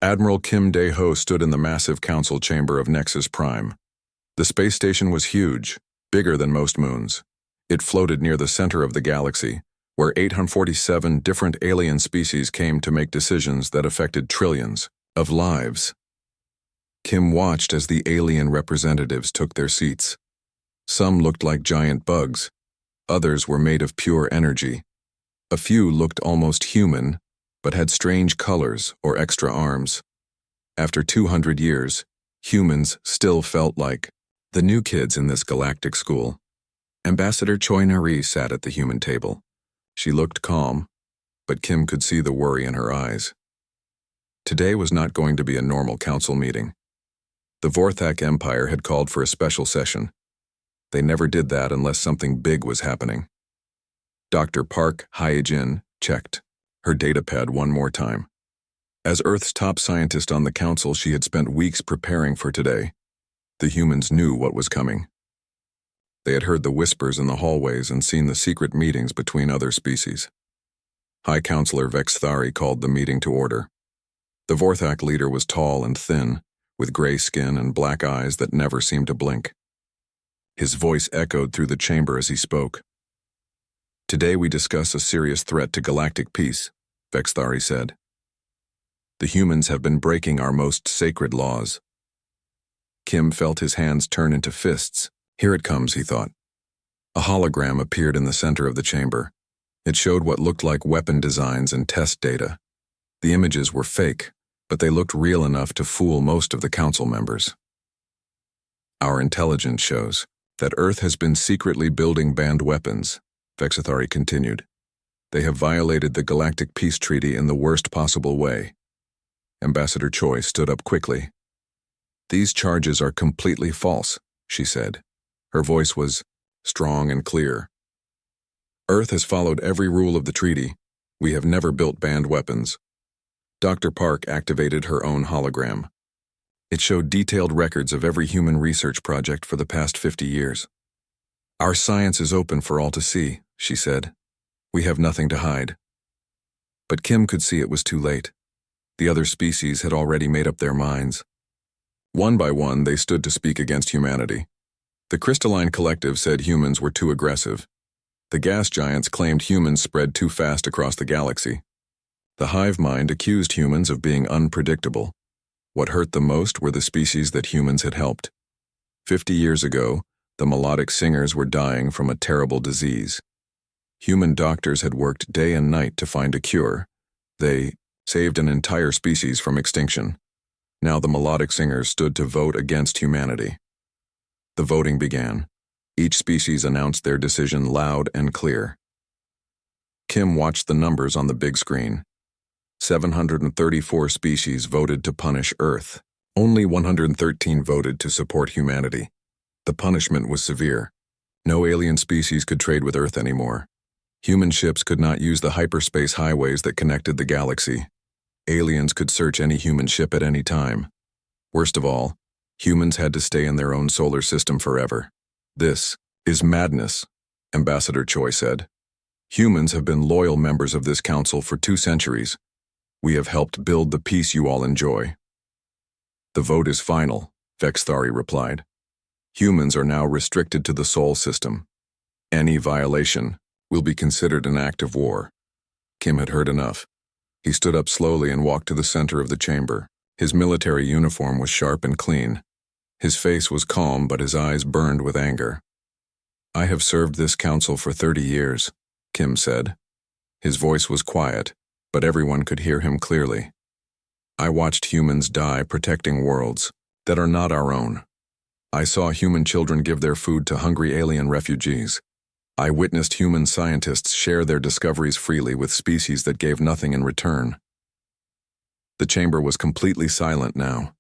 Admiral Kim Dae-ho stood in the massive council chamber of Nexus Prime. The space station was huge, bigger than most moons. It floated near the center of the galaxy, where 847 different alien species came to make decisions that affected trillions of lives. Kim watched as the alien representatives took their seats. Some looked like giant bugs. Others were made of pure energy. A few looked almost human, but had strange colors or extra arms. After 200 years, humans still felt like the new kids in this galactic school. Ambassador Choi Nari sat at the human table. She looked calm, but Kim could see the worry in her eyes. Today was not going to be a normal council meeting. The Vorthak Empire had called for a special session. They never did that unless something big was happening. Dr. Park Hyejin checked her datapad one more time. As Earth's top scientist on the council, she had spent weeks preparing for today. The humans knew what was coming. They had heard the whispers in the hallways and seen the secret meetings between other species. High Counselor Vexthari called the meeting to order. The Vorthak leader was tall and thin, with gray skin and black eyes that never seemed to blink. His voice echoed through the chamber as he spoke. "Today we discuss a serious threat to galactic peace," Vexthari said. "The humans have been breaking our most sacred laws." Kim felt his hands turn into fists. Here it comes, he thought. A hologram appeared in the center of the chamber. It showed what looked like weapon designs and test data. The images were fake, but they looked real enough to fool most of the council members. "Our intelligence shows that Earth has been secretly building banned weapons," Vexthari continued. "They have violated the Galactic Peace Treaty in the worst possible way." Ambassador Choi stood up quickly. "These charges are completely false," she said. Her voice was strong and clear. "Earth has followed every rule of the treaty. We have never built banned weapons." Dr. Park activated her own hologram. It showed detailed records of every human research project for the past 50 years. "Our science is open for all to see," she said. "We have nothing to hide." But Kim could see it was too late. The other species had already made up their minds. One by one, they stood to speak against humanity. The Crystalline Collective said humans were too aggressive. The gas giants claimed humans spread too fast across the galaxy. The hive mind accused humans of being unpredictable. What hurt the most were the species that humans had helped. 50 years ago, the melodic singers were dying from a terrible disease. Human doctors had worked day and night to find a cure. They saved an entire species from extinction. Now the melodic singers stood to vote against humanity. The voting began. Each species announced their decision loud and clear. Kim watched the numbers on the big screen. 734 species voted to punish Earth. Only 113 voted to support humanity. The punishment was severe. No alien species could trade with Earth anymore. Human ships could not use the hyperspace highways that connected the galaxy. Aliens could search any human ship at any time. Worst of all, humans had to stay in their own solar system forever. "This is madness," Ambassador Choi said. "Humans have been loyal members of this council for 2 centuries. We have helped build the peace you all enjoy." "The vote is final," Vexthari replied. "Humans are now restricted to the Sol system. Any violation will be considered an act of war." Kim had heard enough. He stood up slowly and walked to the center of the chamber. His military uniform was sharp and clean. His face was calm, but his eyes burned with anger. "I have served this council for 30 years, Kim said. His voice was quiet, but everyone could hear him clearly. "I watched humans die protecting worlds that are not our own. I saw human children give their food to hungry alien refugees. I witnessed human scientists share their discoveries freely with species that gave nothing in return." The chamber was completely silent now.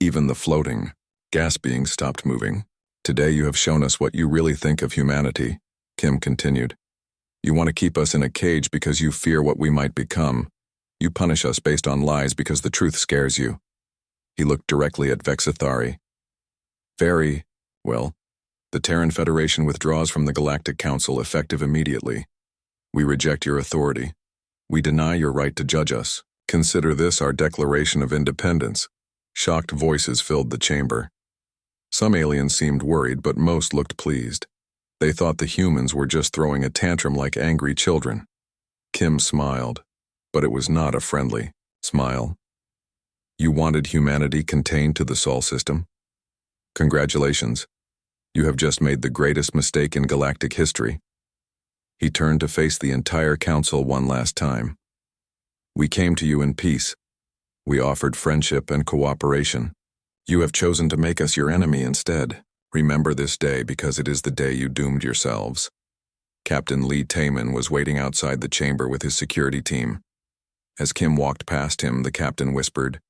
Even the floating gas beings stopped moving. "Today you have shown us what you really think of humanity," Kim continued. "You want to keep us in a cage because you fear what we might become. You punish us based on lies because the truth scares you." He looked directly at Vexthari. "Very well. The Terran Federation withdraws from the Galactic Council effective immediately. We reject your authority. We deny your right to judge us. Consider this our Declaration of Independence. Shocked voices filled the chamber. Some aliens seemed worried, but most looked pleased. They thought the humans were just throwing a tantrum like angry children. Kim smiled, but it was not a friendly smile. You wanted humanity contained to the Sol system? Congratulations. You have just made the greatest mistake in galactic history. He turned to face the entire council one last time. We came to you in peace. We offered friendship and cooperation. You have chosen to make us your enemy instead. Remember this day because it is the day you doomed yourselves. Captain Lee Taman was waiting outside the chamber with his security team. As Kim walked past him, the captain whispered,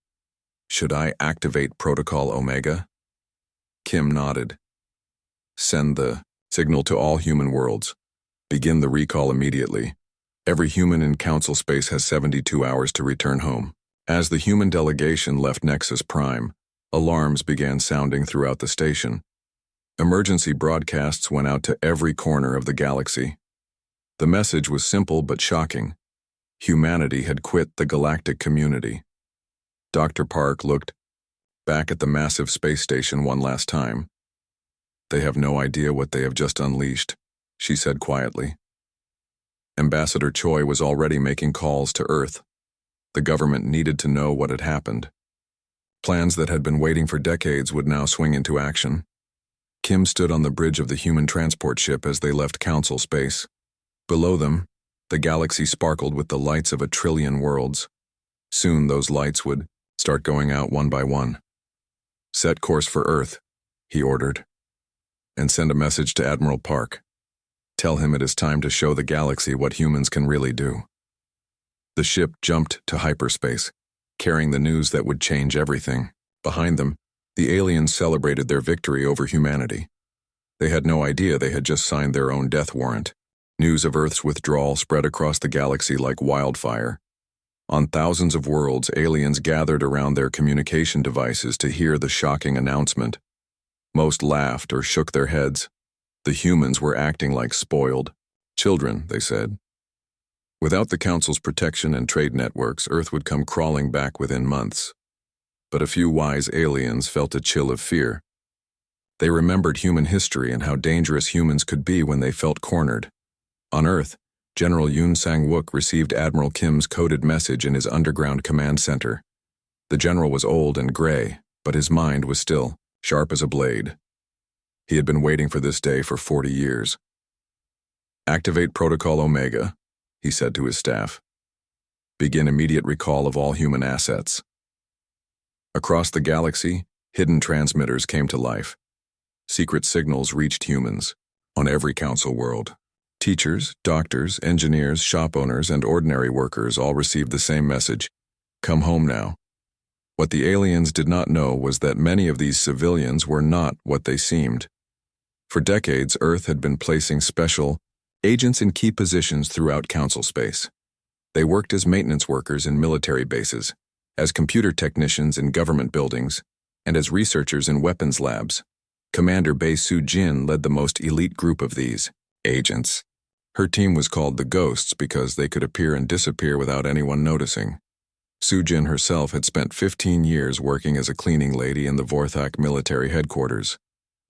"Should I activate Protocol Omega?" Kim nodded. Send the signal to all human worlds. Begin the recall immediately. Every human in council space has 72 hours to return home. As the human delegation left Nexus Prime, alarms began sounding throughout the station. Emergency broadcasts went out to every corner of the galaxy. The message was simple but shocking. Humanity had quit the galactic community. Dr. Park looked back at the massive space station one last time. They have no idea what they have just unleashed, she said quietly. Ambassador Choi was already making calls to Earth. The government needed to know what had happened. Plans that had been waiting for decades would now swing into action. Kim stood on the bridge of the human transport ship as they left council space. Below them, the galaxy sparkled with the lights of 1 trillion worlds. Soon those lights would start going out one by one. Set course for Earth, he ordered, and send a message to Admiral Park. Tell him it is time to show the galaxy what humans can really do. The ship jumped to hyperspace, carrying the news that would change everything. Behind them, the aliens celebrated their victory over humanity. They had no idea they had just signed their own death warrant. News of Earth's withdrawal spread across the galaxy like wildfire. On thousands of worlds, aliens gathered around their communication devices to hear the shocking announcement. Most laughed or shook their heads. The humans were acting like spoiled children, they said. Without the Council's protection and trade networks, Earth would come crawling back within months. But a few wise aliens felt a chill of fear. They remembered human history and how dangerous humans could be when they felt cornered. On Earth, General Yoon Sang-wook received Admiral Kim's coded message in his underground command center. The general was old and gray, but his mind was still sharp as a blade. He had been waiting for this day for 40 years. Activate Protocol Omega, he said to his staff. Begin immediate recall of all human assets. Across the galaxy, hidden transmitters came to life. Secret signals reached humans on every council world. Teachers, doctors, engineers, shop owners, and ordinary workers all received the same message. Come home now. What the aliens did not know was that many of these civilians were not what they seemed. For decades, Earth had been placing special agents in key positions throughout council space. They worked as maintenance workers in military bases, as computer technicians in government buildings, and as researchers in weapons labs. Commander Bae Soo-jin led the most elite group of these agents. Her team was called the Ghosts because they could appear and disappear without anyone noticing. Soo-jin herself had spent 15 years working as a cleaning lady in the Vorthak military headquarters.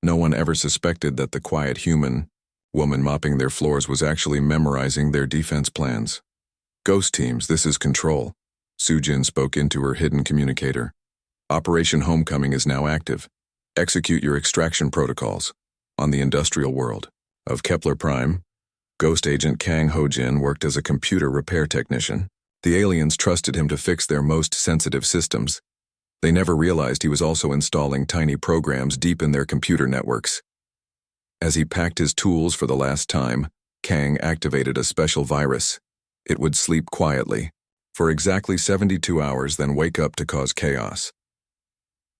No one ever suspected that the quiet human woman mopping their floors was actually memorizing their defense plans. Ghost teams, this is Control. Soo-jin spoke into her hidden communicator. Operation Homecoming is now active. Execute your extraction protocols. On the industrial world of Kepler Prime, Ghost Agent Kang Ho-jin worked as a computer repair technician. The aliens trusted him to fix their most sensitive systems. They never realized he was also installing tiny programs deep in their computer networks. As he packed his tools for the last time, Kang activated a special virus. It would sleep quietly for exactly 72 hours, then wake up to cause chaos.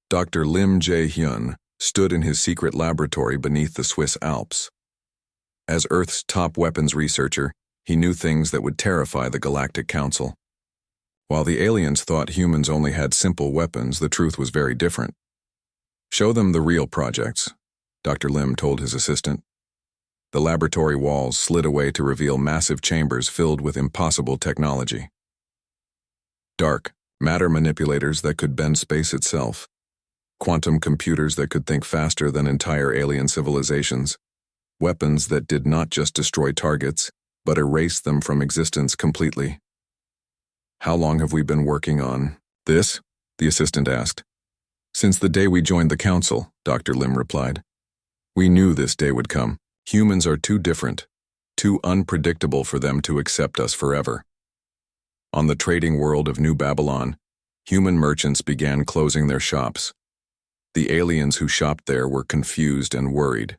Dr. Lim Jae-hyun stood in his secret laboratory beneath the Swiss Alps. As Earth's top weapons researcher, he knew things that would terrify the Galactic Council. While the aliens thought humans only had simple weapons, the truth was very different. Show them the real projects, Dr. Lim told his assistant. The laboratory walls slid away to reveal massive chambers filled with impossible technology. Dark, matter manipulators that could bend space itself. Quantum computers that could think faster than entire alien civilizations. Weapons that did not just destroy targets, but erase them from existence completely. "How long have we been working on this?" the assistant asked. "Since the day we joined the council," Dr. Lim replied. "We knew this day would come. Humans are too different, too unpredictable for them to accept us forever." On the trading world of New Babylon, human merchants began closing their shops. The aliens who shopped there were confused and worried.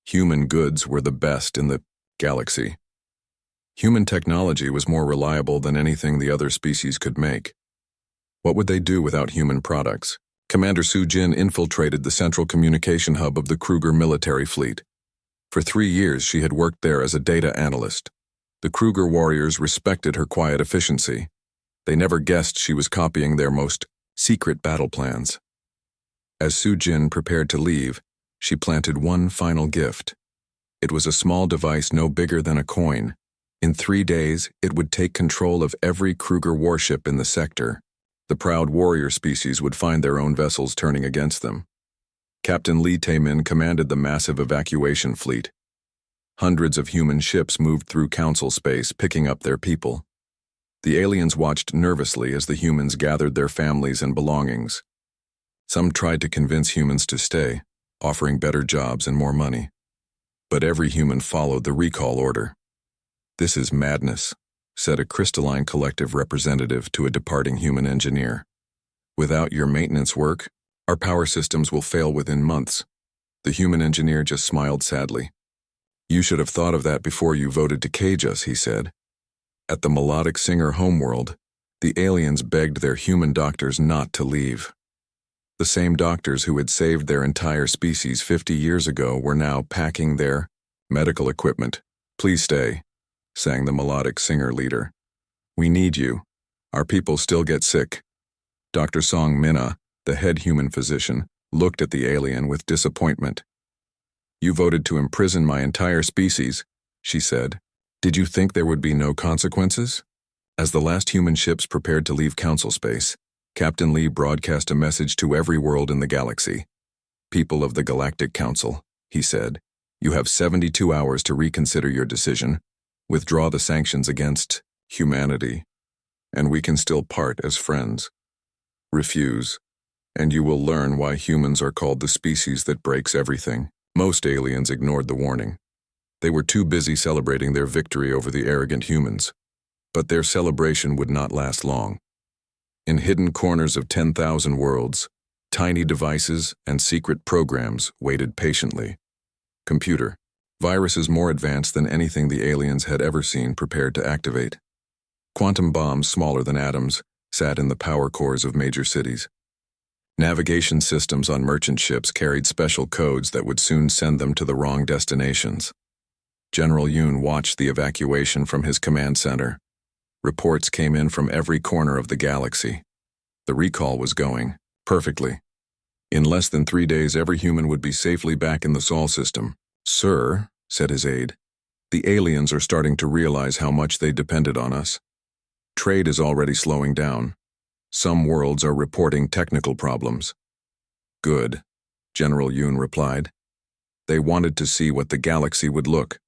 Human goods were the best in the galaxy. Human technology was more reliable than anything the other species could make. What would they do without human products? Commander Su Jin infiltrated the central communication hub of the Kruger military fleet. For 3 years, she had worked there as a data analyst. The Kruger warriors respected her quiet efficiency. They never guessed she was copying their most secret battle plans. As Su Jin prepared to leave, she planted one final gift. It was a small device no bigger than a coin. In 3 days, it would take control of every Kruger warship in the sector. The proud warrior species would find their own vessels turning against them. Captain Lee Tae-min commanded the massive evacuation fleet. Hundreds of human ships moved through council space, picking up their people. The aliens watched nervously as the humans gathered their families and belongings. Some tried to convince humans to stay, offering better jobs and more money. But every human followed the recall order. "This is madness," said a crystalline collective representative to a departing human engineer. "Without your maintenance work, our power systems will fail within months." The human engineer just smiled sadly. "You should have thought of that before you voted to cage us," he said. At the melodic singer homeworld, the aliens begged their human doctors not to leave. The same doctors who had saved their entire species 50 years ago were now packing their medical equipment. "Please stay," sang the melodic singer leader. "We need you. Our people still get sick." Dr. Song Minna, the head human physician, looked at the alien with disappointment. "You voted to imprison my entire species," she said. "Did you think there would be no consequences?" As the last human ships prepared to leave council space, Captain Lee broadcast a message to every world in the galaxy. "People of the Galactic Council," he said, "you have 72 hours to reconsider your decision, withdraw the sanctions against humanity, and we can still part as friends. Refuse, and you will learn why humans are called the species that breaks everything." Most aliens ignored the warning. They were too busy celebrating their victory over the arrogant humans. But their celebration would not last long. In hidden corners of 10,000 worlds, tiny devices and secret programs waited patiently. Computer, viruses more advanced than anything the aliens had ever seen prepared to activate. Quantum bombs smaller than atoms sat in the power cores of major cities. Navigation systems on merchant ships carried special codes that would soon send them to the wrong destinations. General Yoon watched the evacuation from his command center. Reports came in from every corner of the galaxy. The recall was going perfectly. In less than 3 days, every human would be safely back in the Sol system. "Sir," said his aide, "the aliens are starting to realize how much they depended on us. Trade is already slowing down. Some worlds are reporting technical problems." "Good," General Yoon replied. "They wanted to see what the galaxy would look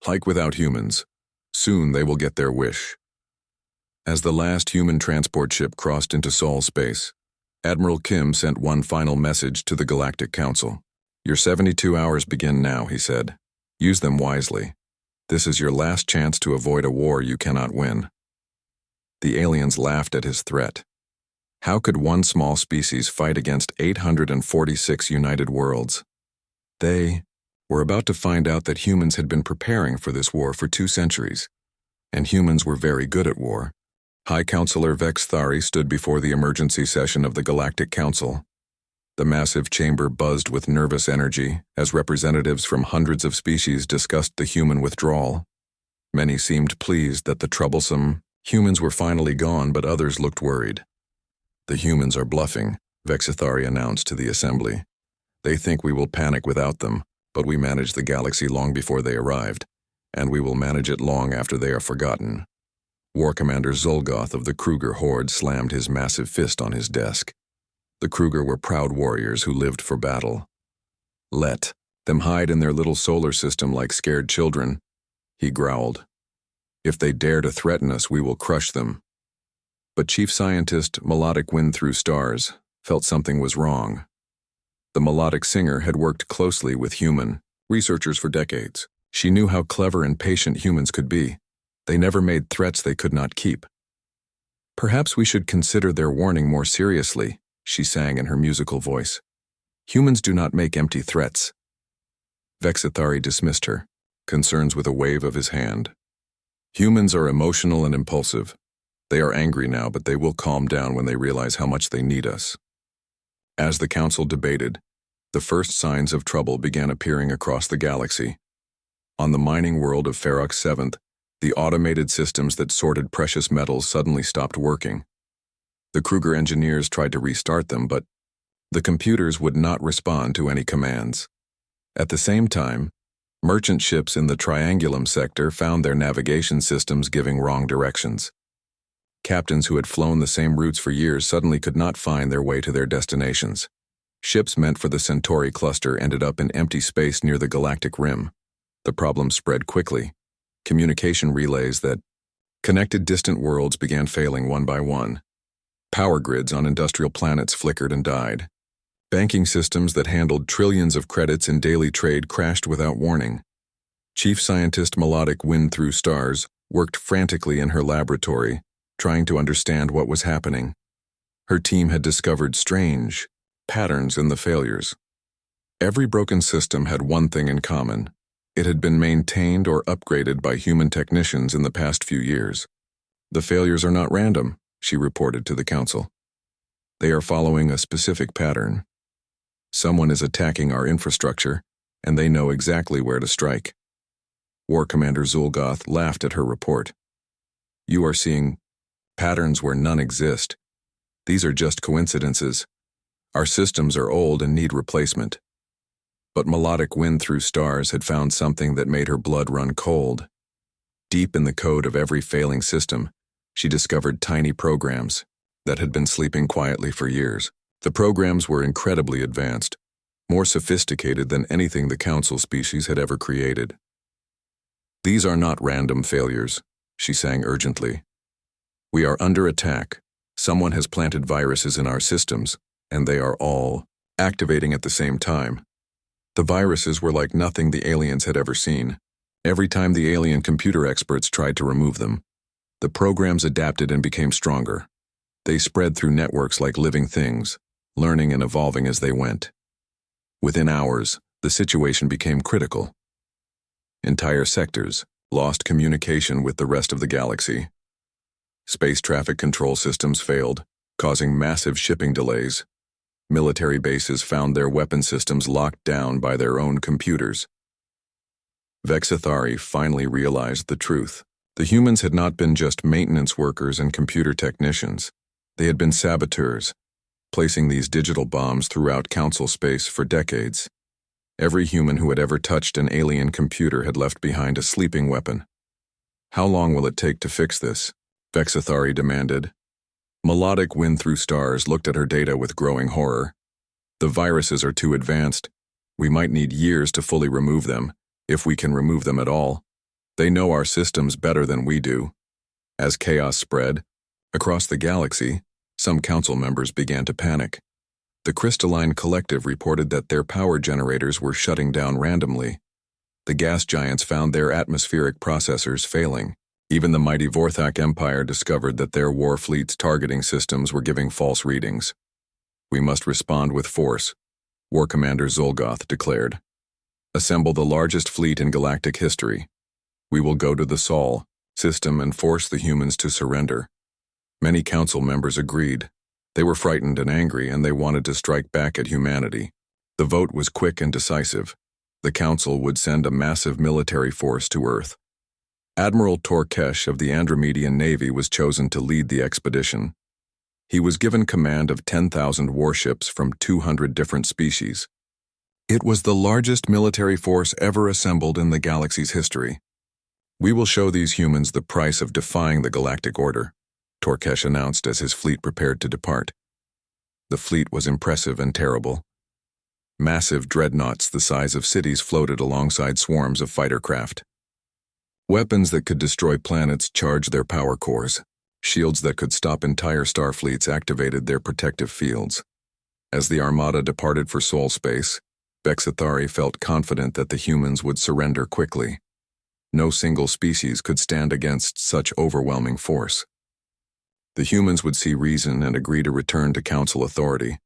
like without humans. Soon they will get their wish." As the last human transport ship crossed into Sol space, Admiral Kim sent one final message to the Galactic Council. "Your 72 hours begin now," he said. "Use them wisely. This is your last chance to avoid a war you cannot win." The aliens laughed at his threat. How could one small species fight against 846 united worlds? They were about to find out that humans had been preparing for this war for 2 centuries, and humans were very good at war. High Counselor Vex Thari stood before the emergency session of the Galactic Council. The massive chamber buzzed with nervous energy as representatives from hundreds of species discussed the human withdrawal. Many seemed pleased that the troublesome humans were finally gone, but others looked worried. "The humans are bluffing," Vexithari announced to the assembly. "They think we will panic without them, but we managed the galaxy long before they arrived, and we will manage it long after they are forgotten. War Commander Zolgoth of the Kruger Horde slammed his massive fist on his desk. The Kruger were proud warriors who lived for battle. Let them hide in their little solar system like scared children, he growled. If they dare to threaten us, we will crush them. But Chief Scientist Melodic Wind Through Stars felt something was wrong. The melodic singer had worked closely with human researchers for decades. She knew how clever and patient humans could be. They never made threats they could not keep. Perhaps we should consider their warning more seriously, she sang in her musical voice. Humans do not make empty threats. Vexithari dismissed her, concerns with a wave of his hand. Humans are emotional and impulsive. They are angry now, but they will calm down when they realize how much they need us. As the council debated, the first signs of trouble began appearing across the galaxy. On the mining world of Ferox 7th, the automated systems that sorted precious metals suddenly stopped working. The Kruger engineers tried to restart them, but the computers would not respond to any commands. At the same time, merchant ships in the Triangulum sector found their navigation systems giving wrong directions. Captains who had flown the same routes for years suddenly could not find their way to their destinations. Ships meant for the Centauri cluster ended up in empty space near the galactic rim. The problem spread quickly. Communication relays that connected distant worlds began failing one by one. Power grids on industrial planets flickered and died. Banking systems that handled trillions of credits in daily trade crashed without warning. Chief Scientist Melodic Wind Through Stars worked frantically in her laboratory, trying to understand what was happening. Her team had discovered strange patterns in the failures. Every broken system had one thing in common. It had been maintained or upgraded by human technicians in the past few years. The failures are not random, she reported to the council. They are following a specific pattern. Someone is attacking our infrastructure, and they know exactly where to strike. War Commander Zulgoth laughed at her report. You are seeing patterns where none exist. These are just coincidences. Our systems are old and need replacement. But Melodic Wind Through Stars had found something that made her blood run cold. Deep in the code of every failing system, she discovered tiny programs that had been sleeping quietly for years. The programs were incredibly advanced, more sophisticated than anything the Council species had ever created. These are not random failures, she sang urgently. We are under attack. Someone has planted viruses in our systems, and they are all activating at the same time. The viruses were like nothing the aliens had ever seen. Every time the alien computer experts tried to remove them, the programs adapted and became stronger. They spread through networks like living things, learning and evolving as they went. Within hours, the situation became critical. Entire sectors lost communication with the rest of the galaxy. Space traffic control systems failed, causing massive shipping delays. Military bases found their weapon systems locked down by their own computers. Vexithari finally realized the truth. The humans had not been just maintenance workers and computer technicians. They had been saboteurs, placing these digital bombs throughout Council space for decades. Every human who had ever touched an alien computer had left behind a sleeping weapon. How long will it take to fix this? Vexithari demanded. Melodic Wind Through Stars looked at her data with growing horror. The viruses are too advanced. We might need years to fully remove them, if we can remove them at all. They know our systems better than we do. As chaos spread across the galaxy, some council members began to panic. The Crystalline Collective reported that their power generators were shutting down randomly. The gas giants found their atmospheric processors failing. Even the mighty Vorthak Empire discovered that their war fleet's targeting systems were giving false readings. We must respond with force, War Commander Zolgoth declared. Assemble the largest fleet in galactic history. We will go to the Sol system and force the humans to surrender. Many council members agreed. They were frightened and angry, and they wanted to strike back at humanity. The vote was quick and decisive. The council would send a massive military force to Earth. Admiral Torkesh of the Andromedian Navy was chosen to lead the expedition. He was given command of 10,000 warships from 200 different species. It was the largest military force ever assembled in the galaxy's history. "We will show these humans the price of defying the Galactic Order," Torkesh announced as his fleet prepared to depart. The fleet was impressive and terrible. Massive dreadnoughts the size of cities floated alongside swarms of fighter craft. Weapons that could destroy planets charged their power cores. Shields that could stop entire star fleets activated their protective fields. As the Armada departed for Sol space, Bexathari felt confident that the humans would surrender quickly. No single species could stand against such overwhelming force. The humans would see reason and agree to return to Council authority,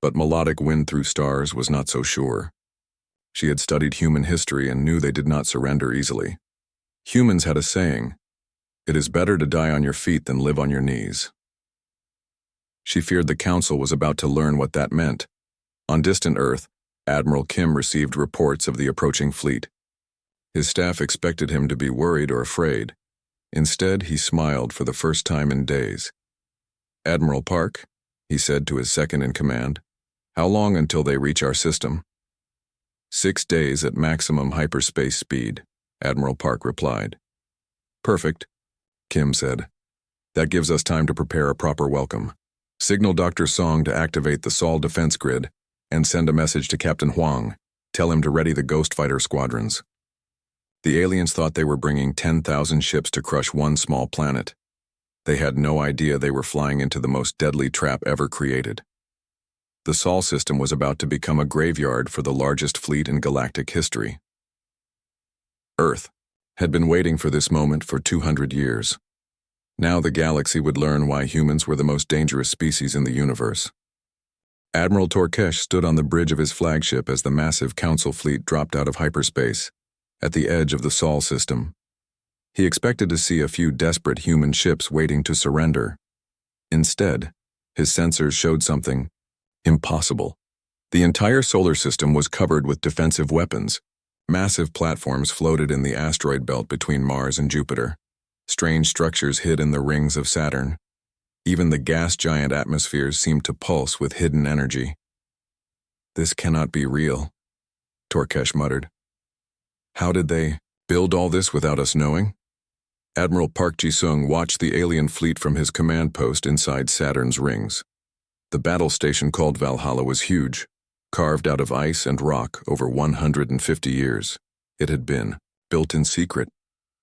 but Melodic Wind Through Stars was not so sure. She had studied human history and knew they did not surrender easily. Humans had a saying, "It is better to die on your feet than live on your knees." She feared the Council was about to learn what that meant. On distant Earth, Admiral Kim received reports of the approaching fleet. His staff expected him to be worried or afraid. Instead, he smiled for the first time in days. "Admiral Park," he said to his second-in-command, "how long until they reach our system?" 6 days at maximum hyperspace speed, Admiral Park replied. "Perfect," Kim said. "That gives us time to prepare a proper welcome. Signal Dr. Song to activate the Sol defense grid and send a message to Captain Huang. Tell him to ready the Ghost Fighter squadrons." The aliens thought they were bringing 10,000 ships to crush one small planet. They had no idea they were flying into the most deadly trap ever created. The Sol system was about to become a graveyard for the largest fleet in galactic history. Earth had been waiting for this moment for 200 years. Now the galaxy would learn why humans were the most dangerous species in the universe. Admiral Torkesh stood on the bridge of his flagship as the massive Council fleet dropped out of hyperspace, at the edge of the Sol system. He expected to see a few desperate human ships waiting to surrender. Instead, his sensors showed something impossible. The entire solar system was covered with defensive weapons. Massive platforms floated in the asteroid belt between Mars and Jupiter. Strange structures hid in the rings of Saturn. Even the gas giant atmospheres seemed to pulse with hidden energy. "This cannot be real," Torkesh muttered. "How did they build all this without us knowing?" Admiral Park Ji-sung watched the alien fleet from his command post inside Saturn's rings. The battle station called Valhalla was huge, carved out of ice and rock over 150 years. It had been built in secret,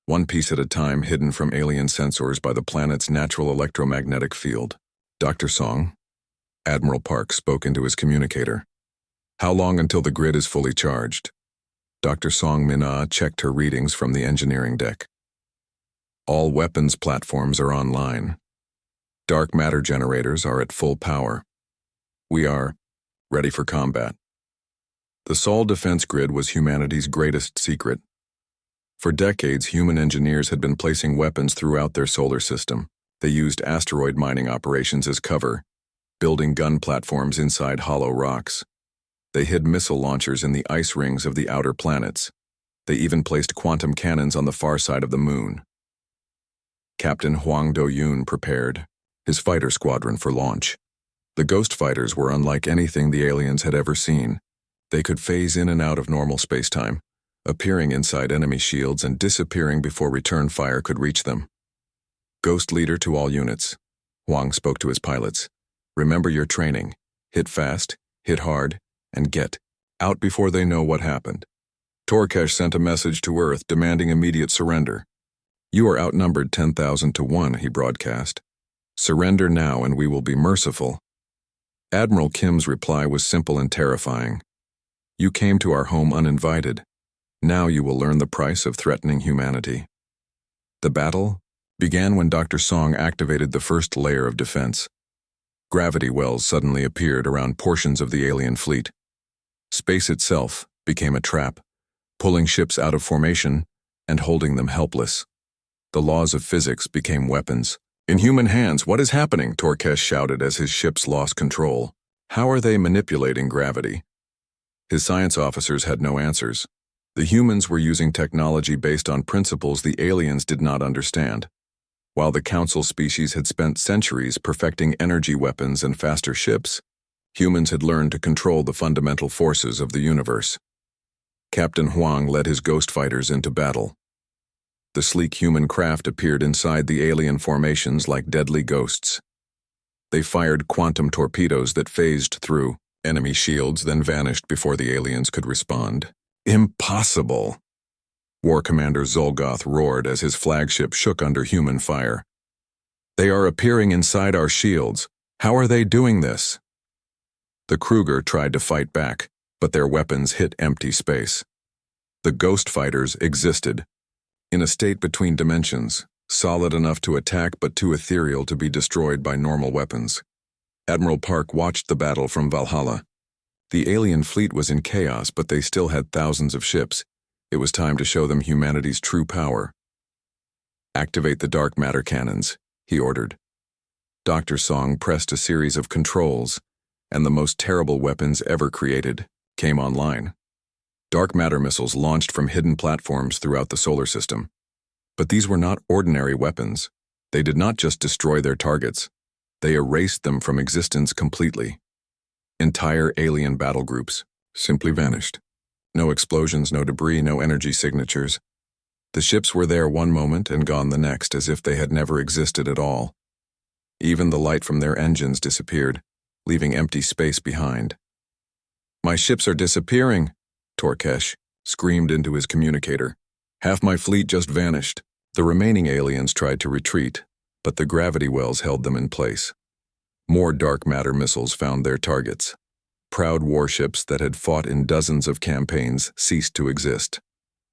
one piece at a time, hidden from alien sensors by the planet's natural electromagnetic field. "Dr. Song," Admiral Park spoke into his communicator. "How long until the grid is fully charged?" Dr. Song Mina checked her readings from the engineering deck. "All weapons platforms are online. Dark matter generators are at full power. We are ready for combat." The Sol defense grid was humanity's greatest secret. For decades, human engineers had been placing weapons throughout their solar system. They used asteroid mining operations as cover, building gun platforms inside hollow rocks. They hid missile launchers in the ice rings of the outer planets. They even placed quantum cannons on the far side of the moon. Captain Huang Do-yoon prepared his fighter squadron for launch. The Ghost Fighters were unlike anything the aliens had ever seen. They could phase in and out of normal spacetime, appearing inside enemy shields and disappearing before return fire could reach them. "Ghost leader to all units," Huang spoke to his pilots. "Remember your training. Hit fast, hit hard, and get out before they know what happened." Torkesh sent a message to Earth demanding immediate surrender. "You are outnumbered 10,000 to 1, he broadcast. "Surrender now and we will be merciful." Admiral Kim's reply was simple and terrifying. "You came to our home uninvited. Now you will learn the price of threatening humanity." The battle began when Dr. Song activated the first layer of defense. Gravity wells suddenly appeared around portions of the alien fleet. Space itself became a trap, pulling ships out of formation and holding them helpless. The laws of physics became weapons. "In human hands, what is happening?" Torkesh shouted as his ships lost control. "How are they manipulating gravity?" His science officers had no answers. The humans were using technology based on principles the aliens did not understand. While the Council species had spent centuries perfecting energy weapons and faster ships, humans had learned to control the fundamental forces of the universe. Captain Huang led his Ghost Fighters into battle. The sleek human craft appeared inside the alien formations like deadly ghosts. They fired quantum torpedoes that phased through enemy shields, then vanished before the aliens could respond. Impossible! War Commander Zolgoth roared as his flagship shook under human fire. They are appearing inside our shields. How are they doing this? The Kruger tried to fight back, but their weapons hit empty space. The ghost fighters existed, in a state between dimensions, solid enough to attack but too ethereal to be destroyed by normal weapons. Admiral Park watched the battle from Valhalla. The alien fleet was in chaos, but they still had thousands of ships. It was time to show them humanity's true power. Activate the dark matter cannons, he ordered. Dr. Song pressed a series of controls, and the most terrible weapons ever created came online. Dark matter missiles launched from hidden platforms throughout the solar system. But these were not ordinary weapons. They did not just destroy their targets. They erased them from existence completely. Entire alien battle groups simply vanished. No explosions, no debris, no energy signatures. The ships were there one moment and gone the next, as if they had never existed at all. Even the light from their engines disappeared, leaving empty space behind. "My ships are disappearing," Torkesh screamed into his communicator. "Half my fleet just vanished." The remaining aliens tried to retreat, but the gravity wells held them in place. More dark matter missiles found their targets. Proud warships that had fought in dozens of campaigns ceased to exist.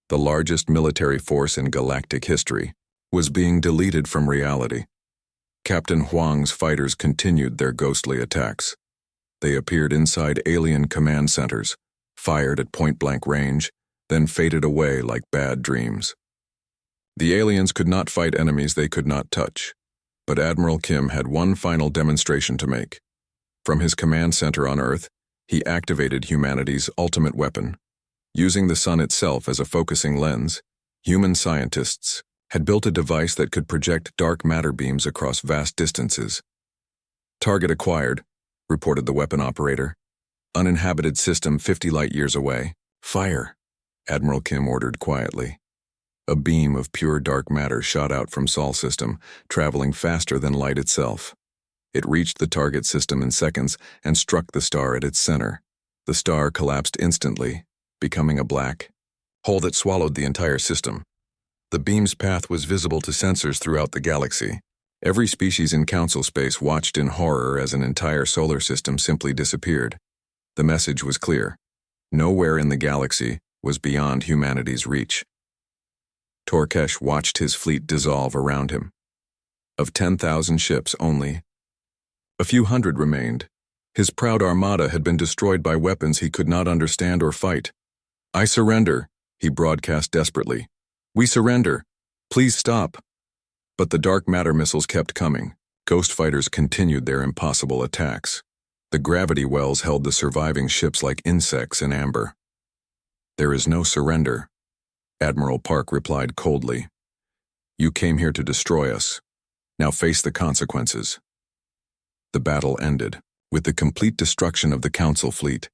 The largest military force in galactic history was being deleted from reality. Captain Huang's fighters continued their ghostly attacks. They appeared inside alien command centers, fired at point-blank range, then faded away like bad dreams. The aliens could not fight enemies they could not touch, but Admiral Kim had one final demonstration to make. From his command center on Earth, he activated humanity's ultimate weapon. Using the sun itself as a focusing lens, human scientists had built a device that could project dark matter beams across vast distances. "Target acquired," reported the weapon operator. "Uninhabited system 50 light-years away. Fire," Admiral Kim ordered quietly. A beam of pure dark matter shot out from Sol system, traveling faster than light itself. It reached the target system in seconds and struck the star at its center. The star collapsed instantly, becoming a black hole that swallowed the entire system. The beam's path was visible to sensors throughout the galaxy. Every species in Council space watched in horror as an entire solar system simply disappeared. The message was clear. Nowhere in the galaxy was beyond humanity's reach. Torkesh watched his fleet dissolve around him. Of 10,000 ships only, a few hundred remained. His proud armada had been destroyed by weapons he could not understand or fight. "I surrender," he broadcast desperately. "We surrender. Please stop." But the dark matter missiles kept coming. Ghost fighters continued their impossible attacks. The gravity wells held the surviving ships like insects in amber. "There is no surrender," Admiral Park replied coldly. "You came here to destroy us. Now face the consequences." The battle ended, with the complete destruction of the Council fleet.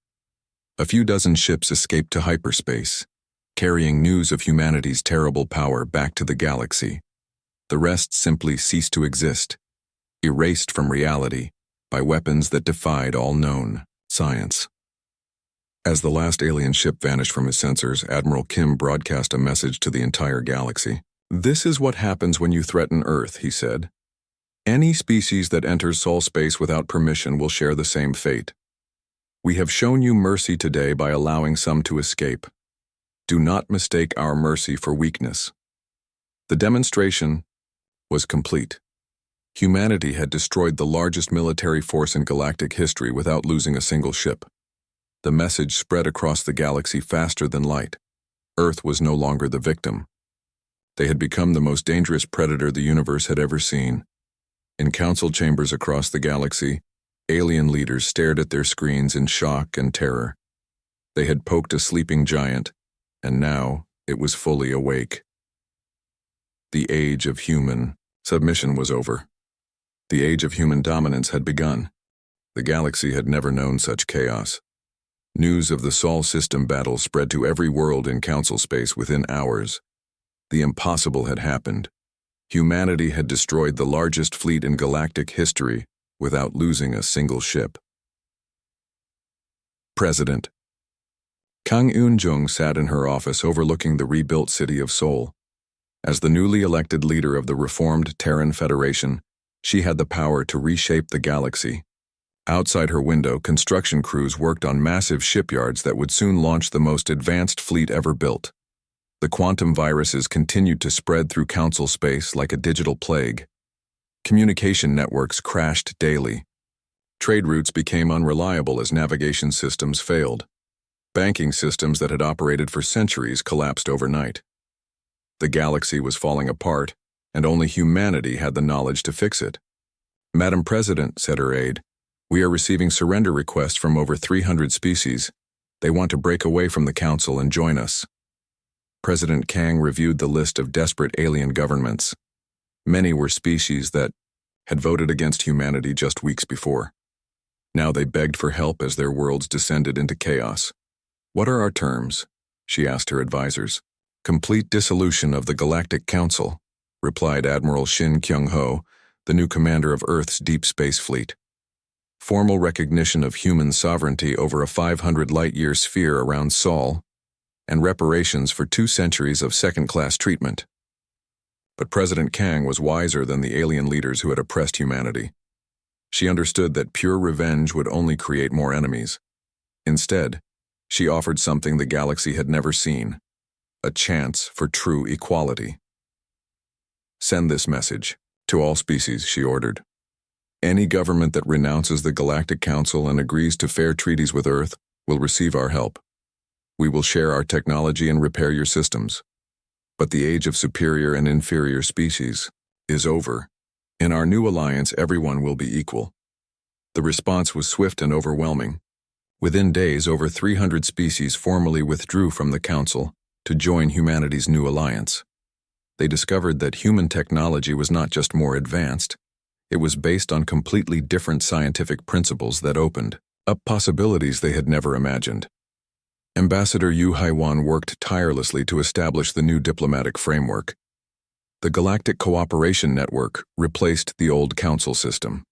A few dozen ships escaped to hyperspace, carrying news of humanity's terrible power back to the galaxy. The rest simply ceased to exist, erased from reality by weapons that defied all known science. As the last alien ship vanished from his sensors, Admiral Kim broadcast a message to the entire galaxy. "This is what happens when you threaten Earth," he said. "Any species that enters Sol space without permission will share the same fate. We have shown you mercy today by allowing some to escape. Do not mistake our mercy for weakness." The demonstration was complete. Humanity had destroyed the largest military force in galactic history without losing a single ship. The message spread across the galaxy faster than light. Earth was no longer the victim. They had become the most dangerous predator the universe had ever seen. In council chambers across the galaxy, alien leaders stared at their screens in shock and terror. They had poked a sleeping giant, and now it was fully awake. The age of human submission was over. The age of human dominance had begun. The galaxy had never known such chaos. News of the Sol system battle spread to every world in council space within hours. The impossible had happened. Humanity had destroyed the largest fleet in galactic history without losing a single ship. President. Kang Eun-jung sat in her office overlooking the rebuilt city of Seoul. As the newly elected leader of the reformed Terran Federation, she had the power to reshape the galaxy. Outside her window, construction crews worked on massive shipyards that would soon launch the most advanced fleet ever built. The quantum viruses continued to spread through council space like a digital plague. Communication networks crashed daily. Trade routes became unreliable as navigation systems failed. Banking systems that had operated for centuries collapsed overnight. The galaxy was falling apart, and only humanity had the knowledge to fix it. "Madam President," said her aide, "we are receiving surrender requests from over 300 species. They want to break away from the Council and join us." President Kang reviewed the list of desperate alien governments. Many were species that had voted against humanity just weeks before. Now they begged for help as their worlds descended into chaos. "What are our terms?" she asked her advisors. "Complete dissolution of the Galactic Council," replied Admiral Shin Kyung-ho, the new commander of Earth's deep space fleet. "Formal recognition of human sovereignty over a 500 light-year sphere around Sol, and reparations for 2 centuries of second-class treatment." But President Kang was wiser than the alien leaders who had oppressed humanity. She understood that pure revenge would only create more enemies. Instead, she offered something the galaxy had never seen: a chance for true equality. "Send this message to all species," she ordered. "Any government that renounces the Galactic Council and agrees to fair treaties with Earth will receive our help. We will share our technology and repair your systems. But the age of superior and inferior species is over. In our new alliance, everyone will be equal." The response was swift and overwhelming. Within days, over 300 species formally withdrew from the Council to join humanity's new alliance. They discovered that human technology was not just more advanced, it was based on completely different scientific principles that opened up possibilities they had never imagined. Ambassador Yu Haiwan worked tirelessly to establish the new diplomatic framework. The Galactic Cooperation Network replaced the old council system.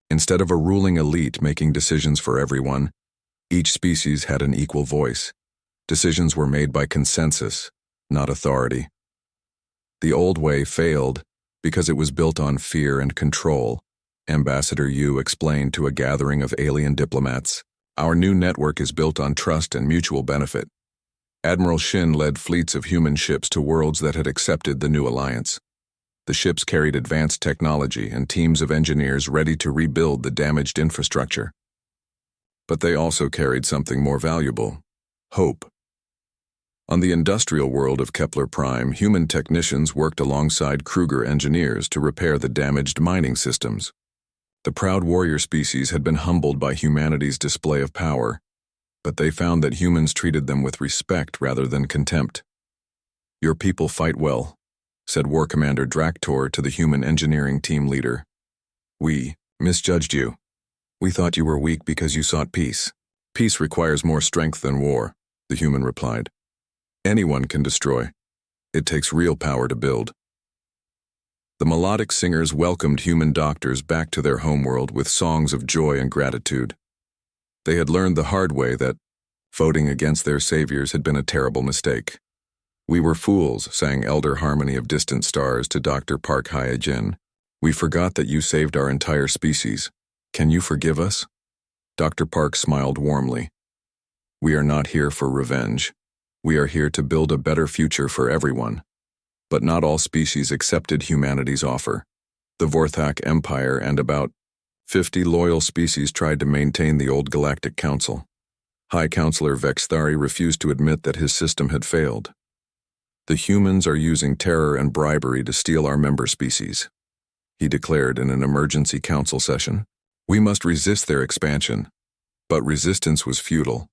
Instead of a ruling elite making decisions for everyone, each species had an equal voice. Decisions were made by consensus, not authority. The old way failed because it was built on fear and control, Ambassador Yu explained to a gathering of alien diplomats. "Our new network is built on trust and mutual benefit." Admiral Shin led fleets of human ships to worlds that had accepted the new alliance. The ships carried advanced technology and teams of engineers ready to rebuild the damaged infrastructure. But they also carried something more valuable: hope. On the industrial world of Kepler Prime, human technicians worked alongside Kruger engineers to repair the damaged mining systems. The proud warrior species had been humbled by humanity's display of power, but they found that humans treated them with respect rather than contempt. "Your people fight well," said War Commander Draktor to the human engineering team leader. "We misjudged you. We thought you were weak because you sought peace." "Peace requires more strength than war," the human replied. "Anyone can destroy. It takes real power to build." The melodic singers welcomed human doctors back to their homeworld with songs of joy and gratitude. They had learned the hard way that voting against their saviors had been a terrible mistake. "We were fools," sang Elder Harmony of Distant Stars to Dr. Park Hye-jin. "We forgot that you saved our entire species. Can you forgive us?" Dr. Park smiled warmly. "We are not here for revenge. We are here to build a better future for everyone." But not all species accepted humanity's offer. The Vorthak Empire and about 50 loyal species tried to maintain the old Galactic Council. High Counselor Vexthari refused to admit that his system had failed. "The humans are using terror and bribery to steal our member species," he declared in an emergency council session. "We must resist their expansion." But resistance was futile.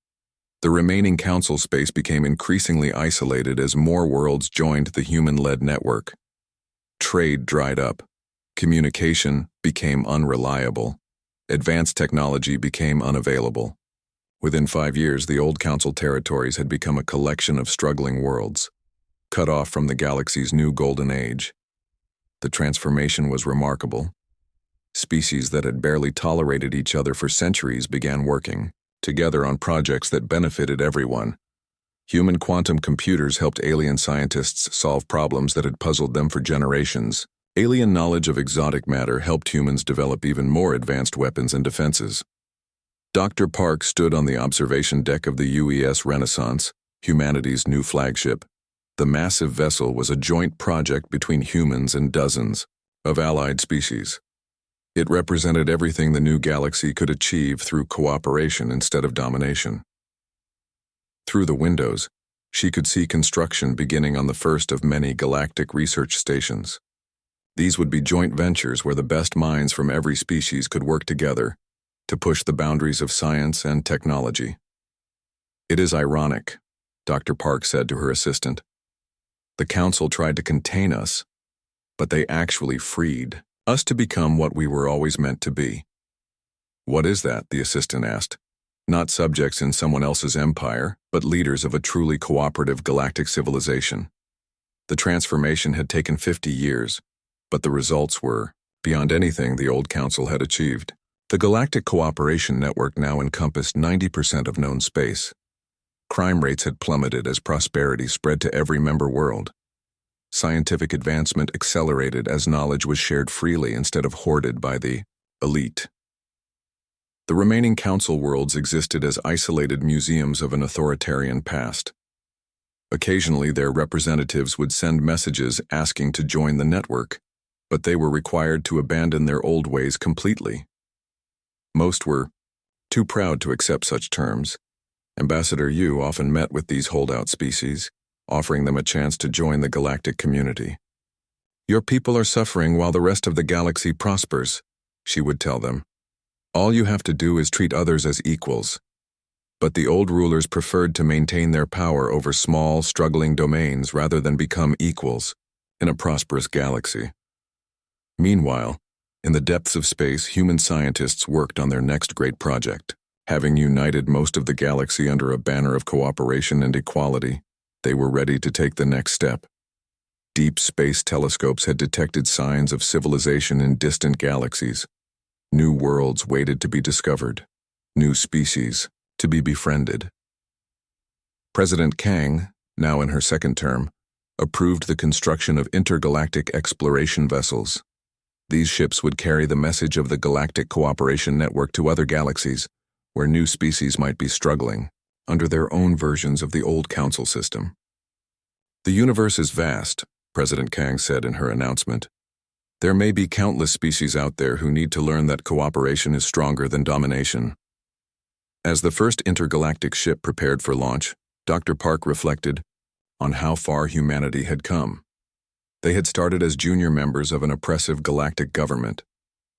The remaining council space became increasingly isolated as more worlds joined the human-led network. Trade dried up. Communication became unreliable. Advanced technology became unavailable. Within 5 years, the old council territories had become a collection of struggling worlds. cut off from the galaxy's new golden age. The transformation was remarkable. Species that had barely tolerated each other for centuries began working together on projects that benefited everyone. Human quantum computers helped alien scientists solve problems that had puzzled them for generations. Alien knowledge of exotic matter helped humans develop even more advanced weapons and defenses. Dr. Park stood on the observation deck of the UES Renaissance, humanity's new flagship. The massive vessel was a joint project between humans and dozens of allied species. It represented everything the new galaxy could achieve through cooperation instead of domination. Through the windows, she could see construction beginning on the first of many galactic research stations. These would be joint ventures where the best minds from every species could work together to push the boundaries of science and technology. "It is ironic," Dr. Park said to her assistant. "The Council tried to contain us, but they actually freed us to become what we were always meant to be." "What is that?" the assistant asked. "Not subjects in someone else's empire, but leaders of a truly cooperative galactic civilization." The transformation had taken 50 years, but the results were beyond anything the old council had achieved. The Galactic Cooperation Network now encompassed 90% of known space. Crime rates had plummeted as prosperity spread to every member world. Scientific advancement accelerated as knowledge was shared freely instead of hoarded by the elite. The remaining council worlds existed as isolated museums of an authoritarian past. Occasionally, their representatives would send messages asking to join the network, but they were required to abandon their old ways completely. Most were too proud to accept such terms. Ambassador Yu often met with these holdout species, offering them a chance to join the galactic community. "Your people are suffering while the rest of the galaxy prospers," she would tell them. "All you have to do is treat others as equals." But the old rulers preferred to maintain their power over small, struggling domains rather than become equals in a prosperous galaxy. Meanwhile, in the depths of space, human scientists worked on their next great project. Having united most of the galaxy under a banner of cooperation and equality, they were ready to take the next step. Deep space telescopes had detected signs of civilization in distant galaxies. New worlds waited to be discovered, new species to be befriended. President Kang, now in her second term, approved the construction of intergalactic exploration vessels. These ships would carry the message of the Galactic Cooperation Network to other galaxies, where new species might be struggling under their own versions of the old council system. "The universe is vast," President Kang said in her announcement. "There may be countless species out there who need to learn that cooperation is stronger than domination." As the first intergalactic ship prepared for launch, Dr. Park reflected on how far humanity had come. They had started as junior members of an oppressive galactic government.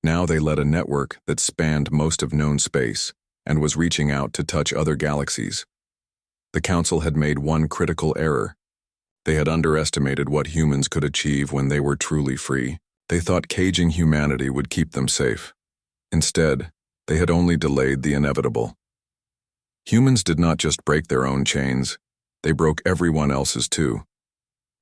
Now they led a network that spanned most of known space and was reaching out to touch other galaxies. The Council had made one critical error. They had underestimated what humans could achieve when they were truly free. They thought caging humanity would keep them safe. Instead, they had only delayed the inevitable. Humans did not just break their own chains, they broke everyone else's too.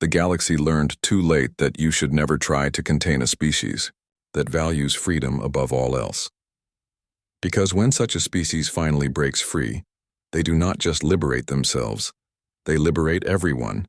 The galaxy learned too late that you should never try to contain a species that values freedom above all else. Because when such a species finally breaks free, they do not just liberate themselves, they liberate everyone